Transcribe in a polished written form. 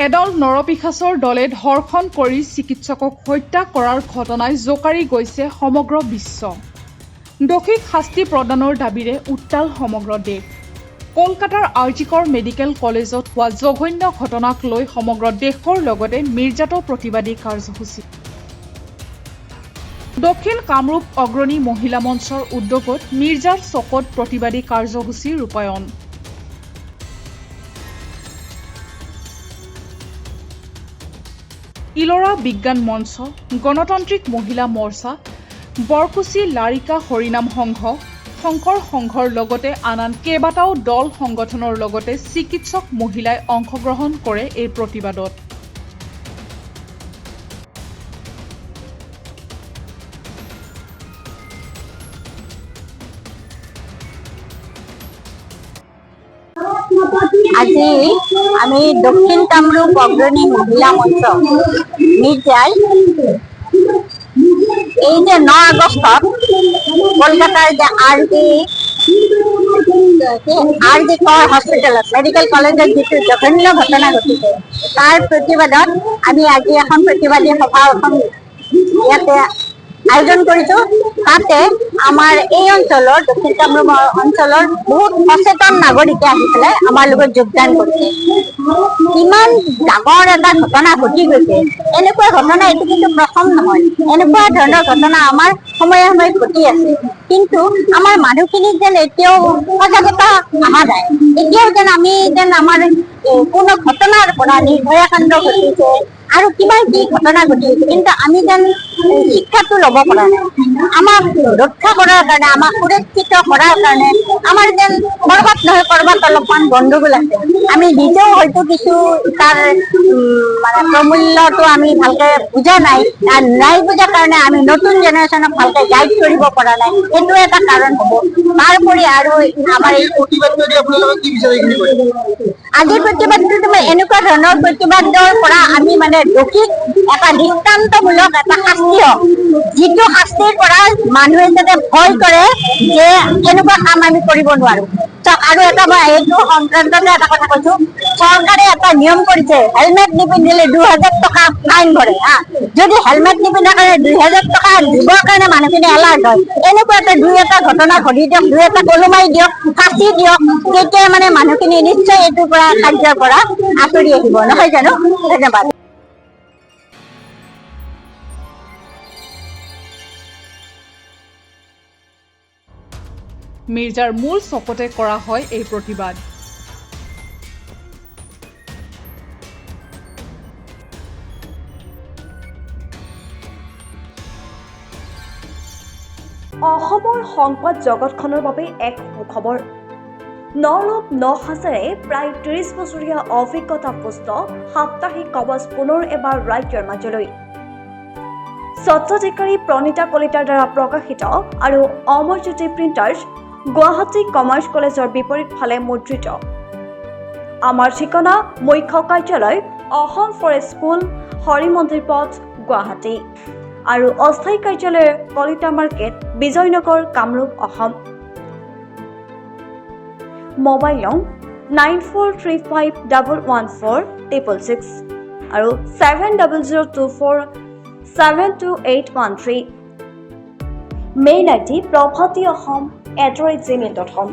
এডল নৰপিশাচৰ দলে ধৰ্ষণ কৰি চিকিৎসকক হত্যা কৰাৰ ঘটনাই জোকাৰি গৈছে সমগ্ৰ বিশ্ব। দোষীক শাস্তি প্ৰদানৰ দাবীৰে উত্তাল সমগ্ৰ দেশ। কলকাতাৰ আৰজিকৰ মেডিকেল কলেজত হোৱা জঘন্য ঘটনাক লৈ সমগ্ৰ দেশৰ লগতে মিৰ্জাতো প্ৰতিবাদী কাৰ্যসূচী। দক্ষিণ কামৰূপ অগ্ৰণী মহিলা মঞ্চৰ উদ্যোগত মিৰ্জাৰ চকত প্ৰতিবাদী কাৰ্যসূচী ৰূপায়ণ। ইলৰা বিজ্ঞান মঞ্চ, গণতান্ত্ৰিক মহিলা মৰ্চা, বৰকুচি লাৰিকা হৰিনাম সংঘ, শংকৰ সংঘৰ লগতে আন কেইবাটাও দল সংগঠনৰ লগতে চিকিৎসক মহিলাই অংশগ্ৰহণ কৰে এই প্ৰতিবাদত। আজি আমি দক্ষিণ কামৰূপ অগ্ৰণী মহিলা মঞ্চ মিৰ্জাৰ এই যে 9 আগষ্টত কলকাতাৰ যে আৰজিকৰ হস্পিটেলত মেডিকেল কলেজত যিটো জঘন্য ঘটনা ঘটিছে তাৰ প্ৰতিবাদত আমি আজি এখন প্ৰতিবাদী সভা ইয়াতে আয়োজন কৰিছো। তাতে আমাৰ এই অঞ্চলৰ দক্ষিণ কামৰূপ অঞ্চলৰ বহুত সচেতন নাগৰিকে আহি পেলাই আমাৰ লগত যোগদান কৰিছে। ইমান ডাঙৰ এটা ঘটনা ঘটি গৈছে, এনেকুৱা ঘটনা এইটো কিন্তু প্ৰথম নহয়, এনেকুৱা ধৰণৰ ঘটনা আমাৰ সময়ে সময়ে ঘটি আছে। কিন্তু আমাৰ মানুহখিনিক যেন এতিয়াও সজাগতা অহা নাই। এতিয়াও যেন আমি আমাৰ কোনো ঘটনাৰ পৰা নিৰ্ভয়া কাণ্ড ঘটিছে আৰু কিবা কি ঘটনা ঘটিছে, কিন্তু আমি যেন শিক্ষাটো ল'ব পৰা নাই। আমাক ৰক্ষা কৰাৰ কাৰণে, আমাক সুৰক্ষিত কৰাৰ কাৰণে আমাৰ যেন কৰবাত নহয় কৰবাত অলপমান গণ্ডগোল আছে। আমি নিজেও হয়তো কিছু তাৰ মানে প্ৰমূল্যটো আমি ভালকে বুজা নাই, নাই বুজাৰ কাৰণে আমি নতুন জেনেৰেশ্যনক ভালকে গাইড কৰিব পৰা নাই, সেইটো এটা কাৰণ হ'ব। তাৰোপৰি আৰু আমাৰ এই আজিৰ প্ৰতিবাদটো এনেকুৱা ধৰণৰ প্ৰতিবাদৰ পৰা আমি মানে দোষীক এটা দৃষ্টান্তমূলক এটা শাস্তি হওক, যিটো শাস্তিৰ পৰা মানুহে যাতে ভয় কৰে যে এনেকুৱা কাম আমি কৰিব নোৱাৰো। আৰু এটা মই এইটো সংক্ৰান্ততে এটা কথা কৈছো, চৰকাৰে এটা নিয়ম কৰিছে, হেলমেট নিপিন্ধিলে 2000 টকা ফাইন ভৰে। যদি হেলমেট নিপিন্ধাৰ কাৰণে 2000 টকা দিবৰ কাৰণে মানুহখিনি এলাৰ্ট হয়, এনেকুৱা দুই এটা ঘটনা ঘটি দিয়ক, দুই এটা কলমাই দিয়ক, ফাঁচি দিয়ক, তেতিয়া মানে মানুহখিনি নিশ্চয় এইটোৰ পৰা কাৰ্যৰ পৰা আঁতৰি আহিব, নহয় জানো? ধন্যবাদ। মিৰ্জাৰ মূল চকতে কৰা হয় এই প্ৰতিবাদ। অসমৰ সংবাদ জগতখনৰ বাবে এক সুখবৰ। নৰূপ নসাজেৰে প্ৰায় 30 বছৰীয়া অভিজ্ঞতাপুষ্ট সাপ্তাহিক কবচ পুনৰ এবাৰ ৰাজ্যৰ মাজলৈ। স্বত্বাধিকাৰী প্ৰণীতা কলিতাৰ দ্বাৰা প্ৰকাশিত আৰু অমৰজ্যোতি প্ৰিণ্টাৰ্ছ, গুৱাহাটী কমাৰ্চ কলেজৰ বিপৰীত ফালে মুদ্ৰিত। আমাৰ ঠিকনা মুখ্য কাৰ্যালয় অসম ফৰেষ্ট স্কুল, হৰি মন্দিৰ পথ, গুৱাহাটী আৰু অস্থায়ী কাৰ্যালয় কলিতা মাৰ্কেট, বিজয়নগৰ, কামৰূপ, অসম। মোবাইল নং 9435114666 আৰু 7024722813। Mail ID prabhatiahom@gmail.com।